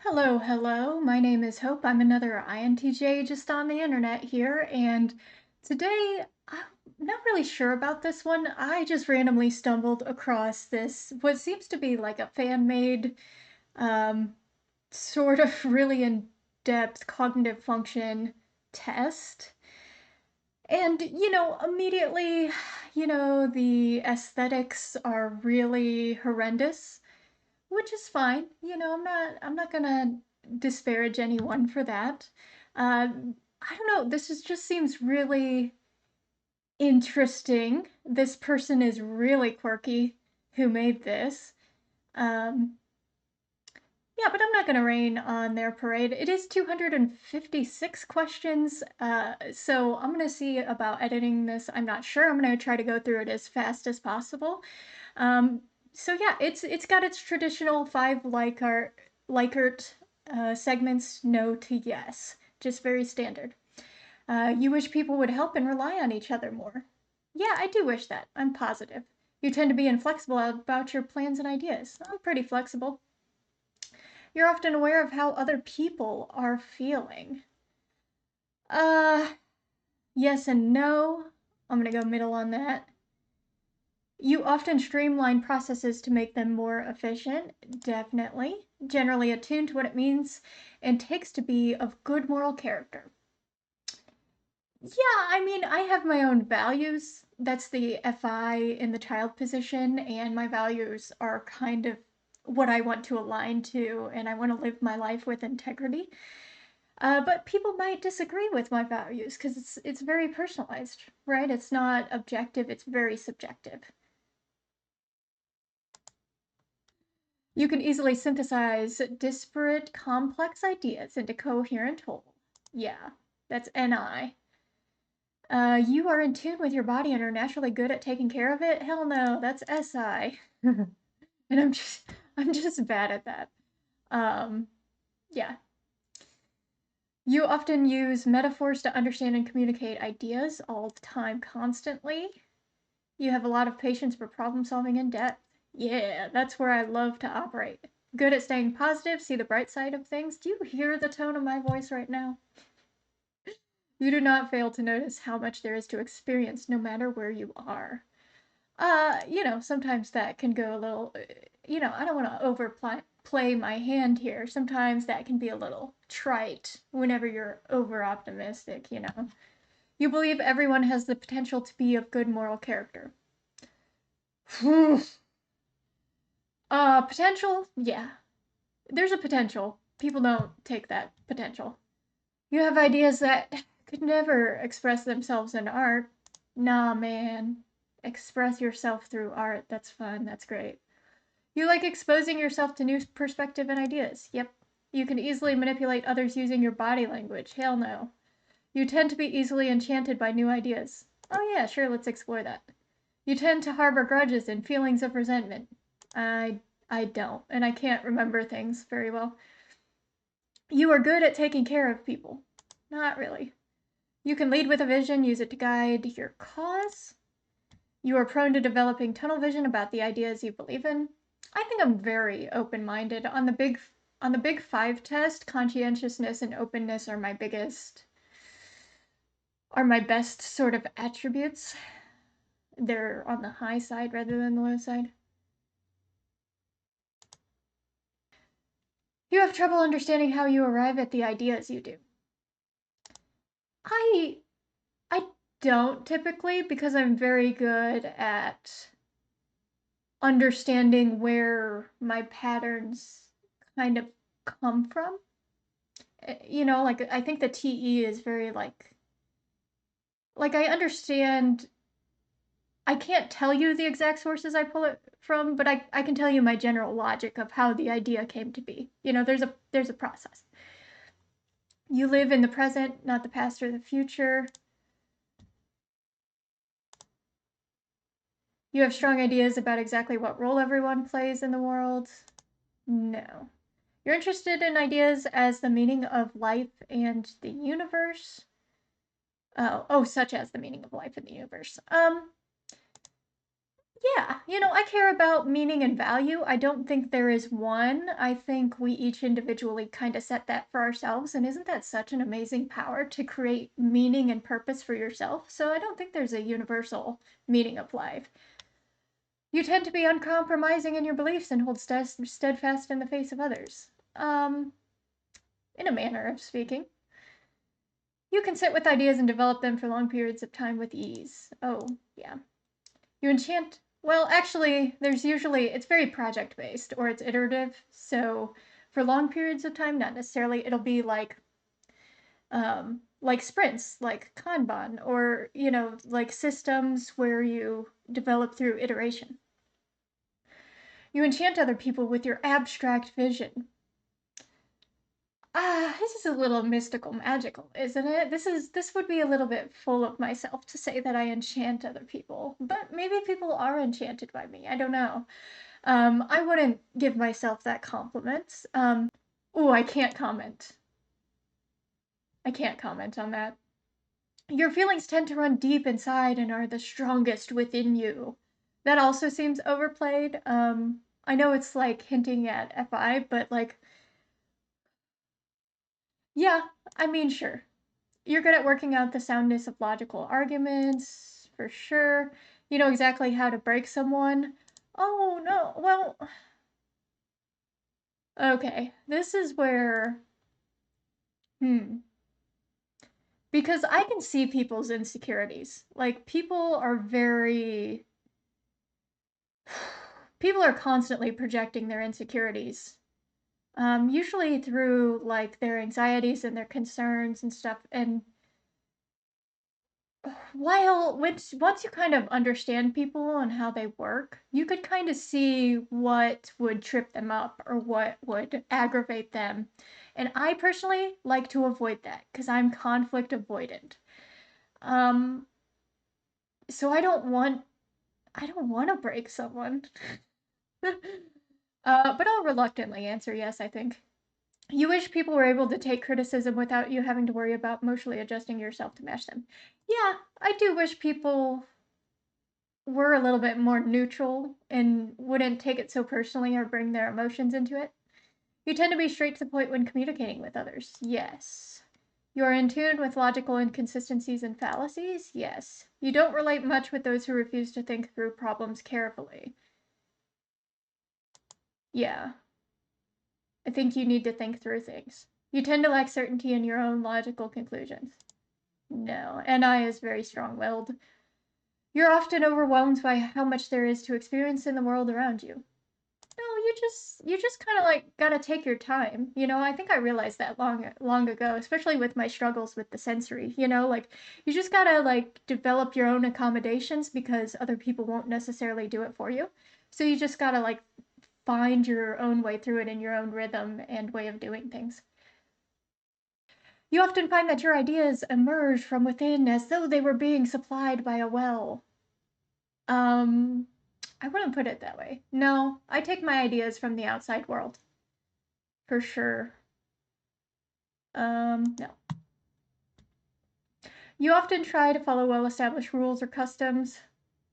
Hello, hello. My name is Hope. I'm another INTJ just on the internet here, and today I'm not really sure about this one. I just randomly stumbled across this, what seems to be like a fan-made, um, sort of really in-depth cognitive function test. And, immediately, the aesthetics are really horrendous, which is fine. I'm not gonna disparage anyone for that. I don't know. Just seems really interesting. This person is really quirky who made this. Um, yeah, but I'm not gonna rain on their parade. It is 256 questions, so I'm gonna see about editing this. I'm not sure. I'm gonna try to go through it as fast as possible. Um, so yeah, it's got its traditional five Likert segments, no to yes, just very standard. You wish people would help and rely on each other more. Yeah, I do wish that. I'm positive. You tend to be inflexible about your plans and ideas. I'm pretty flexible. You're often aware of how other people are feeling. Uh, yes and no. I'm gonna go middle on that. You often streamline processes to make them more efficient, definitely. Generally attuned to what it means and takes to be of good moral character. Yeah, I mean, I have my own values. That's the FI in the child position, and my values are kind of what I want to align to, and I want to live my life with integrity. But people might disagree with my values because it's very personalized, right? It's not objective, it's very subjective. You can easily synthesize disparate, complex ideas into coherent whole. Yeah, that's NI. You are in tune with your body and are naturally good at taking care of it? Hell no, that's SI. And I'm just bad at that. Um, yeah. You often use metaphors to understand and communicate ideas all the time, constantly. You have a lot of patience for problem solving in depth. Yeah, that's where I love to operate. Good at staying positive, see the bright side of things. Do you hear the tone of my voice right now? You do not fail to notice how much there is to experience no matter where you are. Sometimes that can go a little, I don't want to overplay my hand here. Sometimes that can be a little trite whenever you're over optimistic, You believe everyone has the potential to be of good moral character. Potential? Yeah. There's a potential. People don't take that potential. You have ideas that could never express themselves in art. Nah, man. Express yourself through art. That's fun. That's great. You like exposing yourself to new perspective and ideas. Yep. You can easily manipulate others using your body language. Hell no. You tend to be easily enchanted by new ideas. Oh yeah, sure, let's explore that. You tend to harbor grudges and feelings of resentment. I don't, and I can't remember things very well. You are good at taking care of people. Not really. You can lead with a vision, use it to guide your cause. You are prone to developing tunnel vision about the ideas you believe in. I think I'm very open-minded. On the big 5 test, conscientiousness and openness are my best sort of attributes. They're on the high side rather than the low side. You have trouble understanding how you arrive at the ideas you do. I I don't typically, because I'm very good at understanding where my patterns kind of come from. Like I think the TE is very like I understand. I can't tell you the exact sources I pull it from, but I can tell you my general logic of how the idea came to be. There's a process. You live in the present, not the past or the future. You have strong ideas about exactly what role everyone plays in the world. No. You're interested in ideas as the meaning of life and the universe. Such as the meaning of life in the universe. Yeah, I care about meaning and value. I don't think there is one. I think we each individually kind of set that for ourselves. And isn't that such an amazing power to create meaning and purpose for yourself? So I don't think there's a universal meaning of life. You tend to be uncompromising in your beliefs and hold steadfast in the face of others. In a manner of speaking. You can sit with ideas and develop them for long periods of time with ease. Oh, yeah. You enchant. Well, actually, it's very project based or it's iterative. So for long periods of time, not necessarily. It'll be like sprints, like Kanban, or, like systems where you develop through iteration. You enchant other people with your abstract vision. This is a little mystical magical, isn't it? This would be a little bit full of myself to say that I enchant other people, but maybe people are enchanted by me. I don't know. I wouldn't give myself that compliment. Oh, I can't comment. I can't comment on that. Your feelings tend to run deep inside and are the strongest within you. That also seems overplayed. I know it's like hinting at FI, but like, yeah, I mean, sure. You're good at working out the soundness of logical arguments, for sure. You know exactly how to break someone. Oh, no, well, okay. This is where, hmm. Because I can see people's insecurities. Like, people are constantly projecting their insecurities. Usually through, like, their anxieties and their concerns and stuff. And once you kind of understand people and how they work, you could kind of see what would trip them up or what would aggravate them. And I personally like to avoid that because I'm conflict avoidant. Um, so I don't want to break someone. But I'll reluctantly answer yes, I think. You wish people were able to take criticism without you having to worry about emotionally adjusting yourself to match them. Yeah, I do wish people were a little bit more neutral and wouldn't take it so personally or bring their emotions into it. You tend to be straight to the point when communicating with others. Yes. You're in tune with logical inconsistencies and fallacies. Yes. You don't relate much with those who refuse to think through problems carefully. Yeah. I think you need to think through things. You tend to lack certainty in your own logical conclusions. No. NI is very strong willed. You're often overwhelmed by how much there is to experience in the world around you. No, you just kind of like gotta take your time. I think I realized that long ago, especially with my struggles with the sensory. Like you just gotta like develop your own accommodations because other people won't necessarily do it for you. So you just gotta like find your own way through it in your own rhythm and way of doing things. You often find that your ideas emerge from within as though they were being supplied by a well. Um, I wouldn't put it that way. No, I take my ideas from the outside world. For sure. No. You often try to follow well established rules or customs.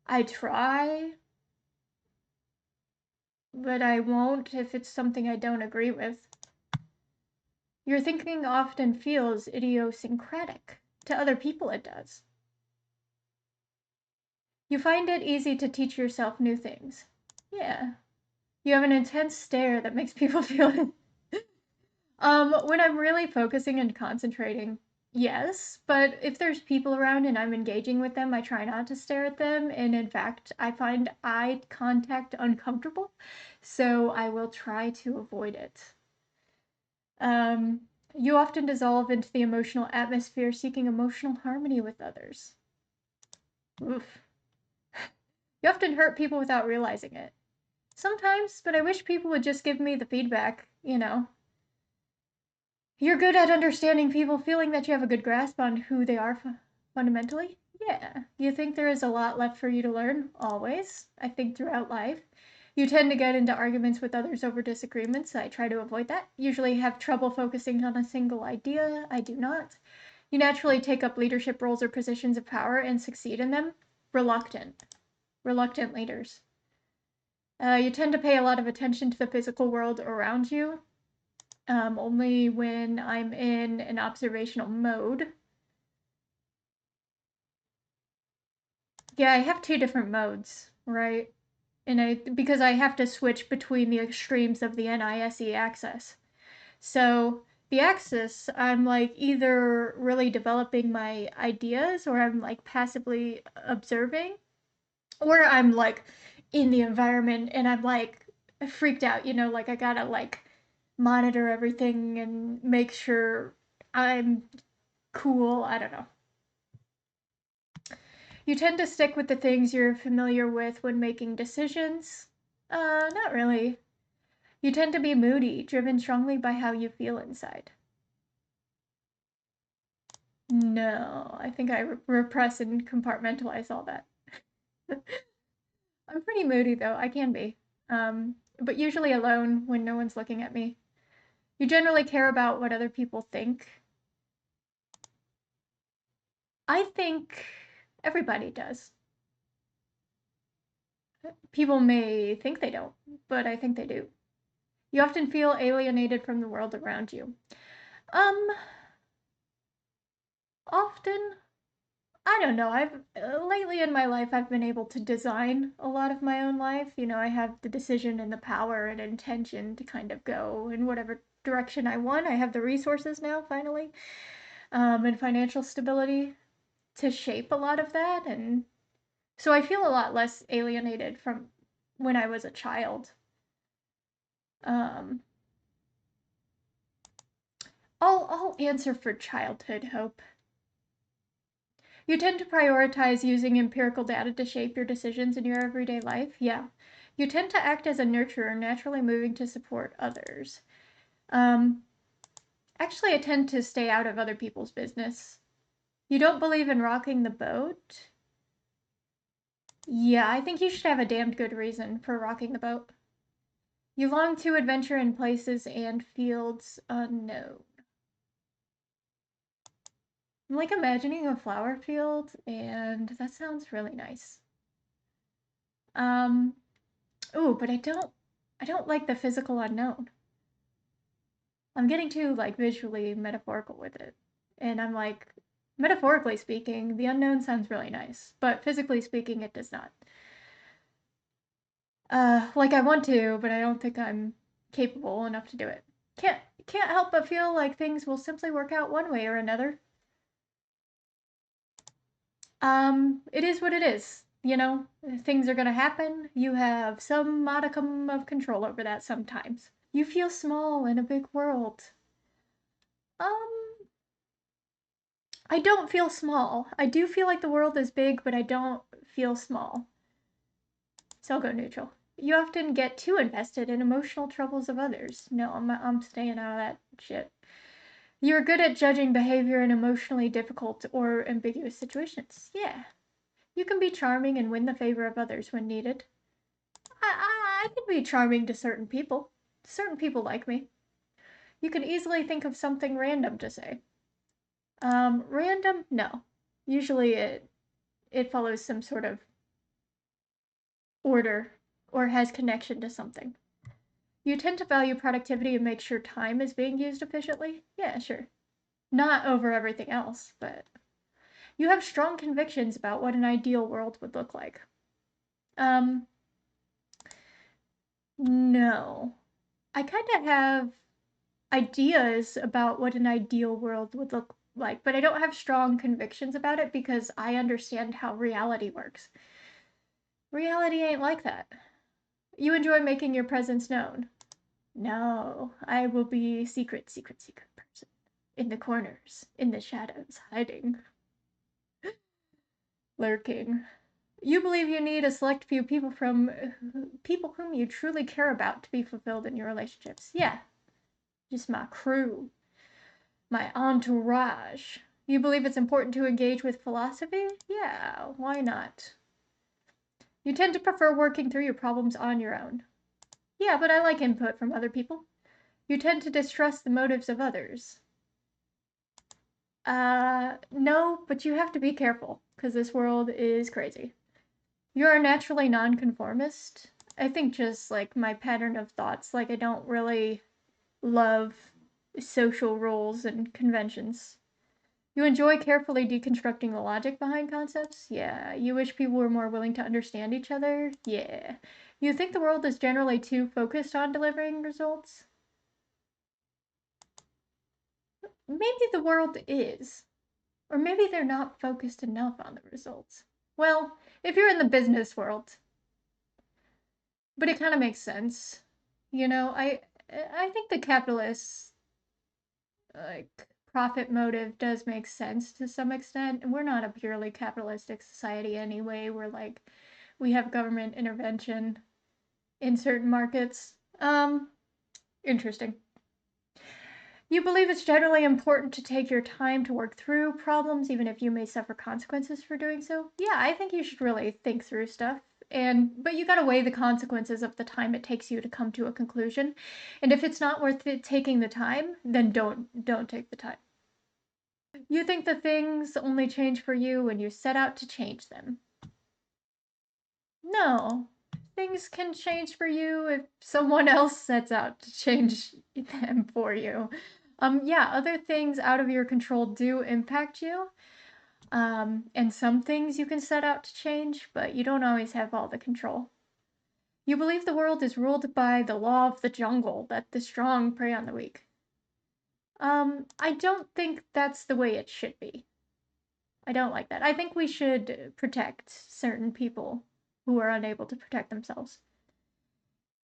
I try, but I won't if it's something I don't agree with. Your thinking often feels idiosyncratic. To other people, it does. You find it easy to teach yourself new things. Yeah. You have an intense stare that makes people feel. When I'm really focusing and concentrating, yes. But if there's people around and I'm engaging with them, I try not to stare at them. And in fact, I find eye contact uncomfortable. So I will try to avoid it. You often dissolve into the emotional atmosphere, seeking emotional harmony with others. Oof. You often hurt people without realizing it. Sometimes, but I wish people would just give me the feedback. You're good at understanding people, feeling that you have a good grasp on who they are fundamentally. Yeah. You think there is a lot left for you to learn? Always. I think throughout life. You tend to get into arguments with others over disagreements. I try to avoid that. Usually have trouble focusing on a single idea. I do not. You naturally take up leadership roles or positions of power and succeed in them. Reluctant. reluctant leaders. You tend to pay a lot of attention to the physical world around you, only when I'm in an observational mode. Yeah, I have two different modes, right? Because I have to switch between the extremes of the NISE axis. So the axis, I'm like either really developing my ideas or I'm like passively observing, or I'm like in the environment and I'm like freaked out, like I gotta like monitor everything and make sure I'm cool. I don't know. You tend to stick with the things you're familiar with when making decisions. Not really. You tend to be moody, driven strongly by how you feel inside. No, I think I repress and compartmentalize all that. I'm pretty moody though, I can be. But usually alone when no one's looking at me. You generally care about what other people think. I think everybody does. People may think they don't, but I think they do. You often feel alienated from the world around you. Um, Often, I don't know. I've lately in my life I've been able to design a lot of my own life. I have the decision and the power and intention to kind of go in whatever direction I want. I have the resources now finally, and financial stability to shape a lot of that, and so I feel a lot less alienated from when I was a child. Um, I'll answer for childhood hope. You tend to prioritize using empirical data to shape your decisions in your everyday life. Yeah. You tend to act as a nurturer, naturally moving to support others. Um, Actually, I tend to stay out of other people's business. You don't believe in rocking the boat? Yeah, I think you should have a damned good reason for rocking the boat. You long to adventure in places and fields unknown. I'm like imagining a flower field, and that sounds really nice. Um, but I don't like the physical unknown. I'm getting too like visually metaphorical with it. And I'm like, metaphorically speaking, the unknown sounds really nice, but physically speaking, it does not. Like I want to, but I don't think I'm capable enough to do it. Can't can't help but feel like things will simply work out one way or another. It is what it is. Things are gonna happen. You have some modicum of control over that sometimes. You feel small in a big world. Um, I don't feel small. I do feel like the world is big, but I don't feel small. So I'll go neutral. You often get too invested in emotional troubles of others. No, I'm staying out of that shit. You're good at judging behavior in emotionally difficult or ambiguous situations. Yeah. You can be charming and win the favor of others when needed. I can be charming to certain people. Certain people like me. You can easily think of something random to say. Random? No. Usually it follows some sort of order or has connection to something. You tend to value productivity and make sure time is being used efficiently? Yeah, sure. Not over everything else, but you have strong convictions about what an ideal world would look like. Um, no. I kind of have ideas about what an ideal world would look like, but I don't have strong convictions about it because I understand how reality works. Reality ain't like that. You enjoy making your presence known. No, I will be secret, secret, secret person. In the corners, in the shadows, hiding, lurking. You believe you need a select few people whom you truly care about to be fulfilled in your relationships. Yeah, just my crew, my entourage. You believe it's important to engage with philosophy? Yeah, why not? You tend to prefer working through your problems on your own. Yeah, but I like input from other people. You tend to distrust the motives of others. No, but you have to be careful because this world is crazy. You're a naturally nonconformist. I think just like my pattern of thoughts, like I don't really love social rules and conventions. You enjoy carefully deconstructing the logic behind concepts? Yeah. You wish people were more willing to understand each other? Yeah. You think the world is generally too focused on delivering results? Maybe the world is. Or maybe they're not focused enough on the results. Well, if you're in the business world, but it kind of makes sense. You know, I think the capitalist like profit motive does make sense to some extent. And we're not a purely capitalistic society anyway. We're like we have government intervention in certain markets. Interesting. You believe it's generally important to take your time to work through problems, even if you may suffer consequences for doing so. Yeah, I think you should really think through stuff. But you gotta weigh the consequences of the time it takes you to come to a conclusion. And if it's not worth it taking the time, then don't take the time. You think the things only change for you when you set out to change them. No, things can change for you if someone else sets out to change them for you. Yeah, other things out of your control do impact you. And some things you can set out to change, but you don't always have all the control. You believe the world is ruled by the law of the jungle, that the strong prey on the weak. I don't think that's the way it should be. I don't like that. I think we should protect certain people who are unable to protect themselves.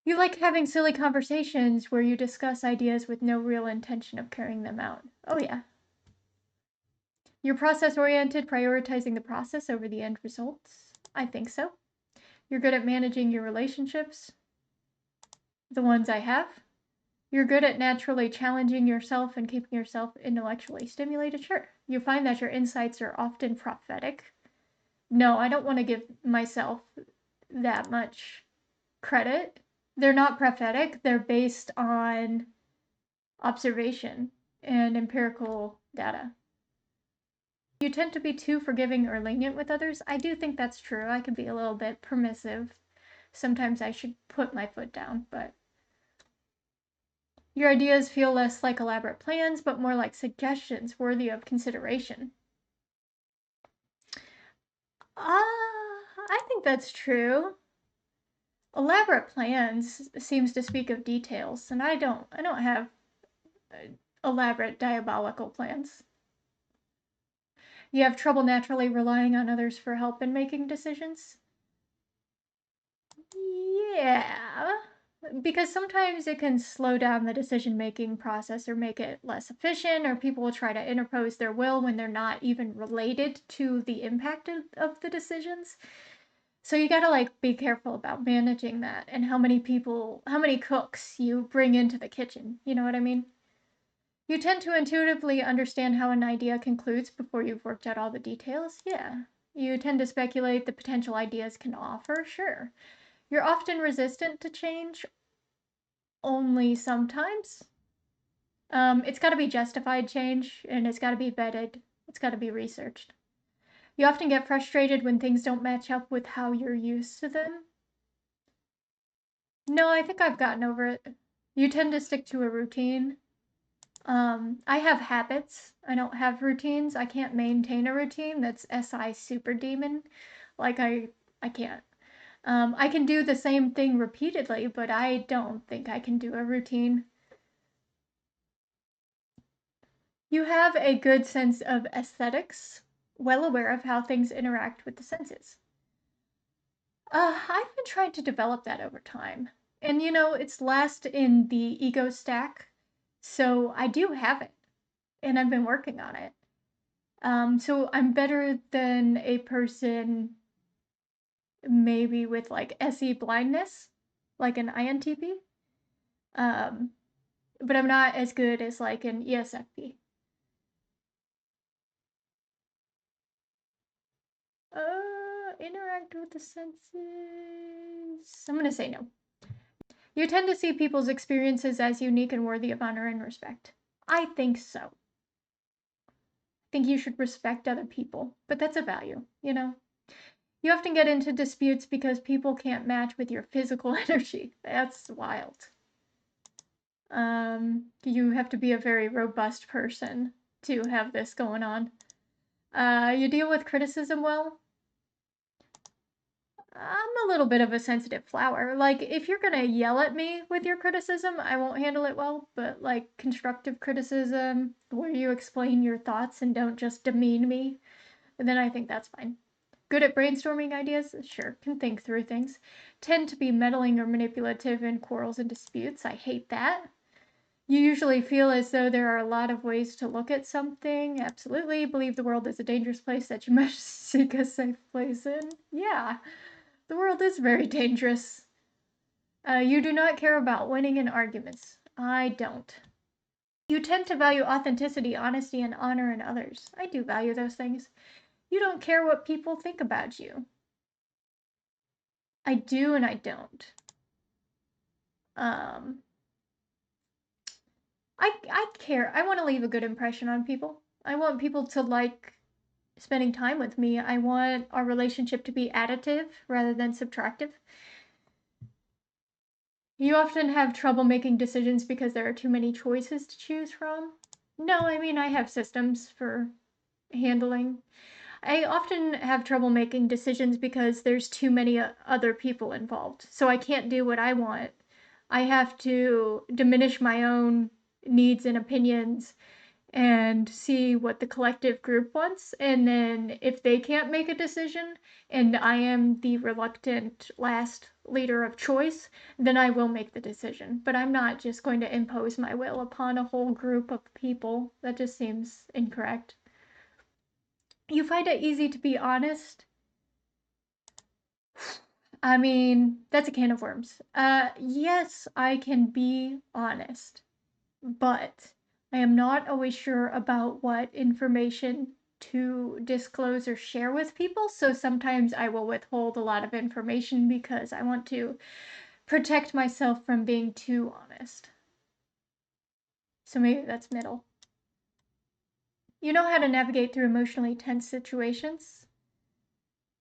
You like having silly conversations where you discuss ideas with no real intention of carrying them out. Oh, yeah. You're process oriented, prioritizing the process over the end results. I think so. You're good at managing your relationships, the ones I have. You're good at naturally challenging yourself and keeping yourself intellectually stimulated. Sure. You find that your insights are often prophetic. No, I don't want to give myself that much credit. They're not prophetic, they're based on observation and empirical data. You tend to be too forgiving or lenient with others. I do think that's true. I can be a little bit permissive. Sometimes I should put my foot down, but your ideas feel less like elaborate plans, but more like suggestions worthy of consideration. I think that's true. Elaborate plans seems to speak of details, and I don't have elaborate diabolical plans. You have trouble naturally relying on others for help in making decisions? Yeah, because sometimes it can slow down the decision making process or make it less efficient, or people will try to interpose their will when they're not even related to the impact of the decisions. So you gotta like be careful about managing that and how many people, how many cooks you bring into the kitchen. You know what I mean? You tend to intuitively understand how an idea concludes before you've worked out all the details? Yeah. You tend to speculate the potential ideas can offer? Sure. You're often resistant to change, only sometimes. It's got to be justified change, and it's got to be vetted. It's got to be researched. You often get frustrated when things don't match up with how you're used to them. No, I think I've gotten over it. You tend to stick to a routine. I have habits. I don't have routines. I can't maintain a routine. That's SI super demon. Like I can't. I can do the same thing repeatedly, but I don't think I can do a routine. You have a good sense of aesthetics, well aware of how things interact with the senses. I've been trying to develop that over time. And it's last in the ego stack. So I do have it. And I've been working on it. So I'm better than a person maybe with like SE blindness, like an INTP. Um, but I'm not as good as like an ESFP. Interact with the senses. I'm gonna say no. You tend to see people's experiences as unique and worthy of honor and respect. I think so. I think you should respect other people, but that's a value. You often get into disputes because people can't match with your physical energy. That's wild. You have to be a very robust person to have this going on. You deal with criticism well. I'm a little bit of a sensitive flower. Like, if you're gonna yell at me with your criticism, I won't handle it well. But, like, constructive criticism, where you explain your thoughts and don't just demean me, then I think that's fine. Good at brainstorming ideas? Sure, can think through things. Tend to be meddling or manipulative in quarrels and disputes. I hate that. You usually feel as though there are a lot of ways to look at something. Absolutely. Believe the world is a dangerous place that you must seek a safe place in. Yeah, the world is very dangerous. You do not care about winning in arguments. I don't. You tend to value authenticity, honesty, and honor in others. I do value those things. You don't care what people think about you. I do and I don't. Um, I care. I want to leave a good impression on people. I want people to like spending time with me. I want our relationship to be additive rather than subtractive. You often have trouble making decisions because there are too many choices to choose from. No, I mean, I have systems for handling. I often have trouble making decisions because there's too many other people involved. So I can't do what I want. I have to diminish my own needs and opinions and see what the collective group wants. And then if they can't make a decision and I am the reluctant last leader of choice, then I will make the decision. But I'm not just going to impose my will upon a whole group of people. That just seems incorrect. You find it easy to be honest. I mean, that's a can of worms. Yes, I can be honest, but I am not always sure about what information to disclose or share with people. So sometimes I will withhold a lot of information because I want to protect myself from being too honest. So maybe that's middle. You know how to navigate through emotionally tense situations?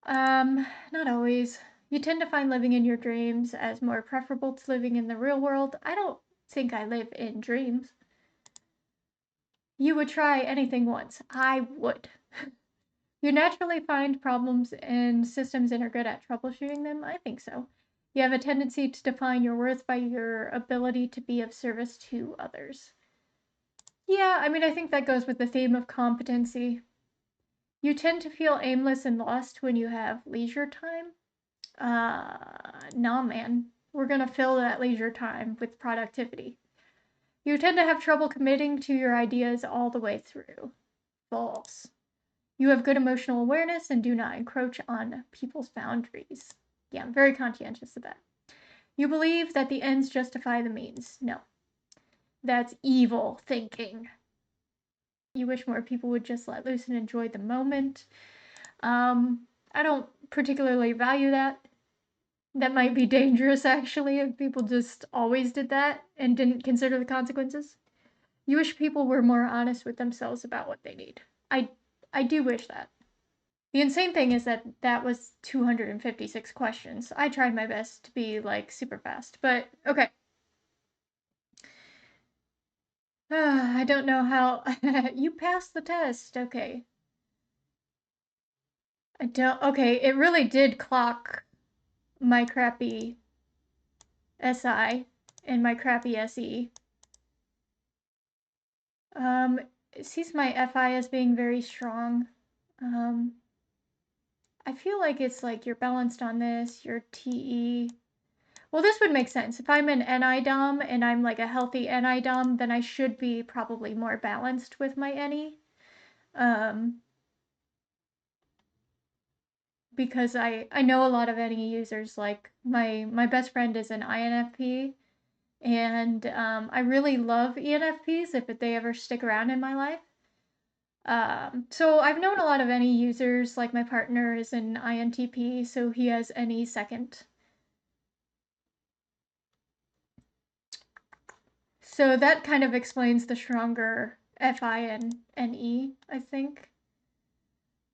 Not always. You tend to find living in your dreams as more preferable to living in the real world. I don't think I live in dreams. You would try anything once. I would. You naturally find problems in systems and are good at troubleshooting them. I think so. You have a tendency to define your worth by your ability to be of service to others. Yeah, I mean, I think that goes with the theme of competency. You tend to feel aimless and lost when you have leisure time. Nah, man. We're gonna fill that leisure time with productivity. You tend to have trouble committing to your ideas all the way through. False. You have good emotional awareness and do not encroach on people's boundaries. Yeah, I'm very conscientious of that. You believe that the ends justify the means. No. That's evil thinking. You wish more people would just let loose and enjoy the moment. I don't particularly value that. That might be dangerous, actually, if people just always did that and didn't consider the consequences. You wish people were more honest with themselves about what they need. I do wish that. The insane thing is that that was 256 questions. I tried my best to be like super fast, but okay. I don't know how. You passed the test. Okay. I don't. Okay, it really did clock my crappy SI and my crappy SE. It sees my FI as being very strong. Um, I feel like it's like you're balanced on this, your TE. Well, this would make sense. If I'm an NI Dom and I'm like a healthy NI Dom, then I should be probably more balanced with my NE. Because I know a lot of NE users. Like my best friend is an INFP, and I really love ENFPs if they ever stick around in my life. So I've known a lot of NE users. Like my partner is an INTP, so he has NE second. So that kind of explains the stronger FI and NE, I think.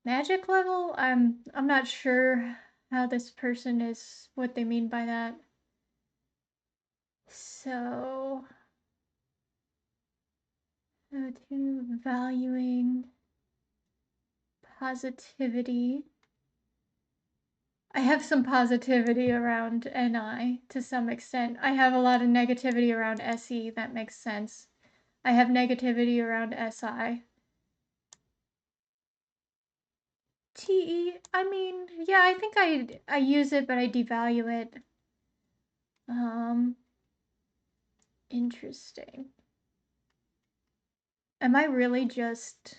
Magic level? I'm not sure how this person is, what they mean by that. So, valuing positivity. I have some positivity around NI to some extent. I have a lot of negativity around SE, that makes sense. I have negativity around SI. TE, I mean, yeah, I think I use it, but I devalue it. Interesting. Am I really just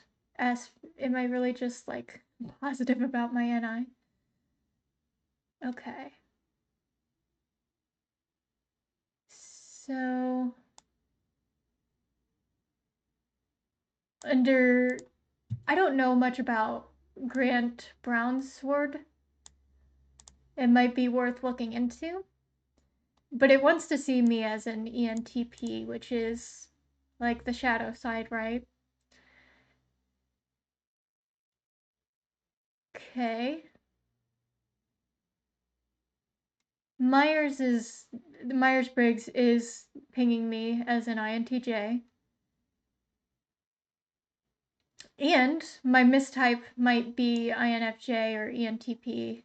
like positive about my NI? Okay. So under, I don't know much about Grant Brown's sword. It might be worth looking into. But it wants to see me as an ENTP, which is like the shadow side, right? Okay. Myers-Briggs is pinging me as an INTJ. And my mistype might be INFJ or ENTP.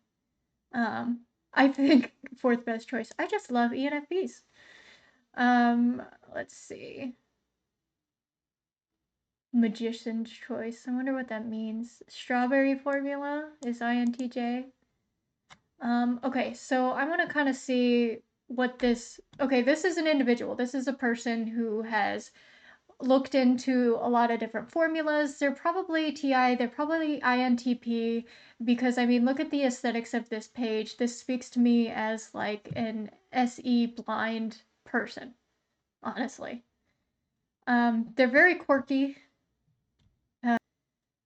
I think fourth best choice. I just love ENFPs. Let's see. Magician's choice. I wonder what that means. Strawberry formula is INTJ. Okay, so I want to kind of see what this. Okay, this is an individual. This is a person who has looked into a lot of different formulas. They're probably TI, they're probably INTP, because I mean, look at the aesthetics of this page. This speaks to me as like an SE blind person, honestly. They're very quirky. But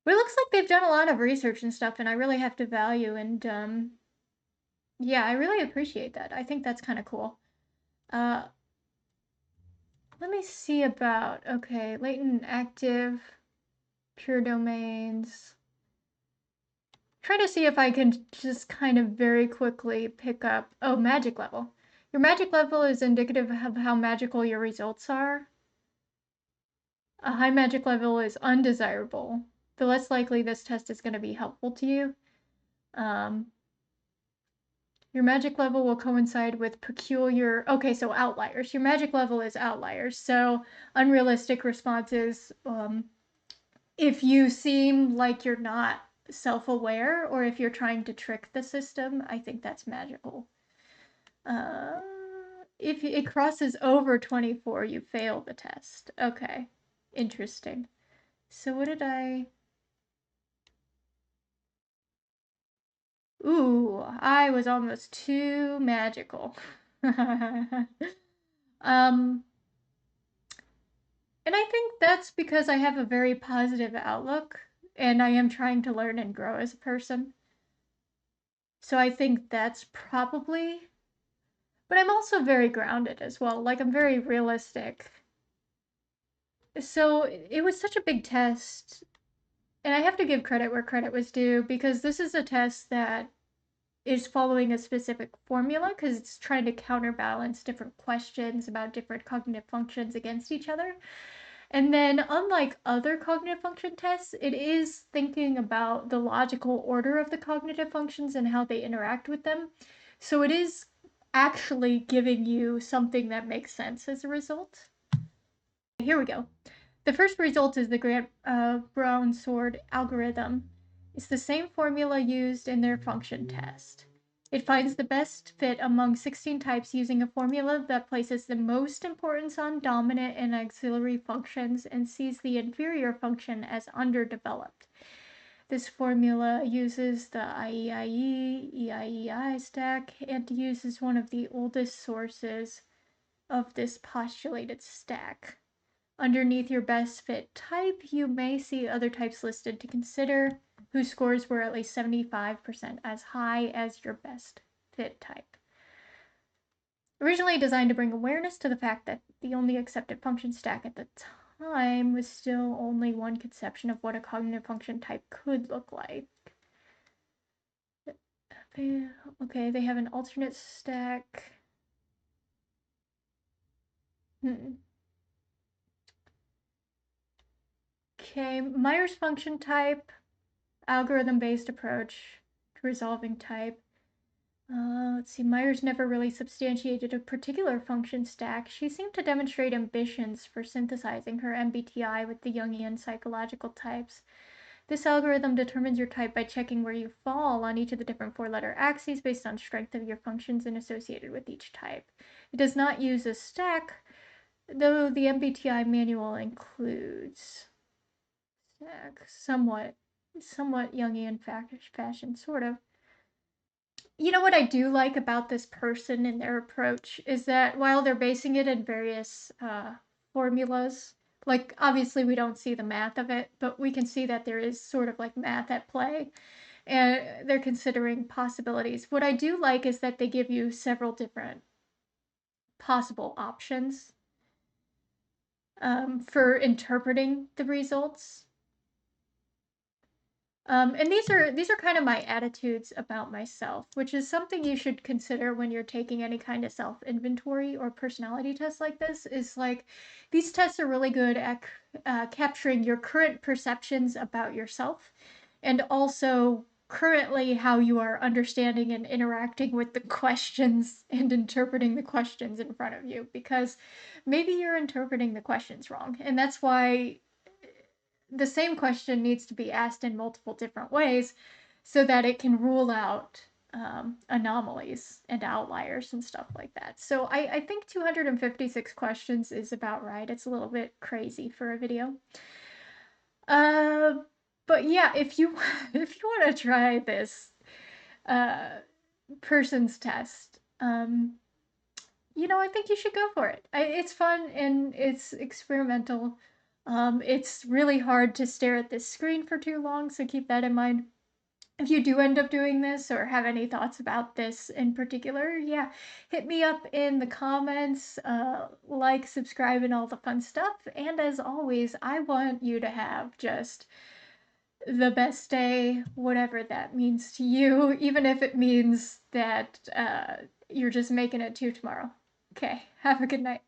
it looks like they've done a lot of research and stuff, and I really have to value and yeah, I really appreciate that. I think that's kind of cool. Uh, let me see about, okay, latent active, pure domains. Try to see if I can just kind of very quickly pick up, oh, magic level. Your magic level is indicative of how magical your results are. A high magic level is undesirable. The less likely this test is going to be helpful to you. Your magic level will coincide with peculiar, okay, so outliers. Your magic level is outliers. So unrealistic responses, if you seem like you're not self-aware or if you're trying to trick the system, I think that's magical. If it crosses over 24, you fail the test. Okay, interesting. So what did I... Ooh, I was almost too magical. And I think that's because I have a very positive outlook and I am trying to learn and grow as a person. So I think that's probably, but I'm also very grounded as well. Like I'm very realistic. So it was such a big test. And I have to give credit where credit was due because this is a test that is following a specific formula because it's trying to counterbalance different questions about different cognitive functions against each other. And then, unlike other cognitive function tests, it is thinking about the logical order of the cognitive functions and how they interact with them. So it is actually giving you something that makes sense as a result. Here we go. The first result is the Grant Brown sword algorithm. It's the same formula used in their function test. It finds the best fit among 16 types using a formula that places the most importance on dominant and auxiliary functions and sees the inferior function as underdeveloped. This formula uses the IEIE, EIEI stack and uses one of the oldest sources of this postulated stack. Underneath your best fit type, you may see other types listed to consider whose scores were at least 75% as high as your best fit type. Originally designed to bring awareness to the fact that the only accepted function stack at the time was still only one conception of what a cognitive function type could look like. Okay, they have an alternate stack. Okay, Myers function type, algorithm-based approach to resolving type. Let's see, Myers never really substantiated a particular function stack. She seemed to demonstrate ambitions for synthesizing her MBTI with the Jungian psychological types. This algorithm determines your type by checking where you fall on each of the different four-letter axes based on strength of your functions and associated with each type. It does not use a stack, though the MBTI manual includes stack, somewhat Jungian fashion, sort of. You know what I do like about this person and their approach is that while they're basing it in various formulas, like obviously we don't see the math of it, but we can see that there is sort of like math at play and they're considering possibilities. What I do like is that they give you several different possible options for interpreting the results. And these are kind of my attitudes about myself, which is something you should consider when you're taking any kind of self-inventory or personality test like this. Is like these tests are really good at capturing your current perceptions about yourself, and also currently how you are understanding and interacting with the questions and interpreting the questions in front of you. Because maybe you're interpreting the questions wrong, and that's why the same question needs to be asked in multiple different ways so that it can rule out anomalies and outliers and stuff like that. So I think 256 questions is about right. It's a little bit crazy for a video. But yeah, if you if you want to try this person's test, I think you should go for it. It's fun and it's experimental. It's really hard to stare at this screen for too long, so keep that in mind. If you do end up doing this or have any thoughts about this in particular, yeah, hit me up in the comments, like, subscribe, and all the fun stuff. And as always, I want you to have just the best day, whatever that means to you, even if it means that you're just making it to tomorrow. Okay, have a good night.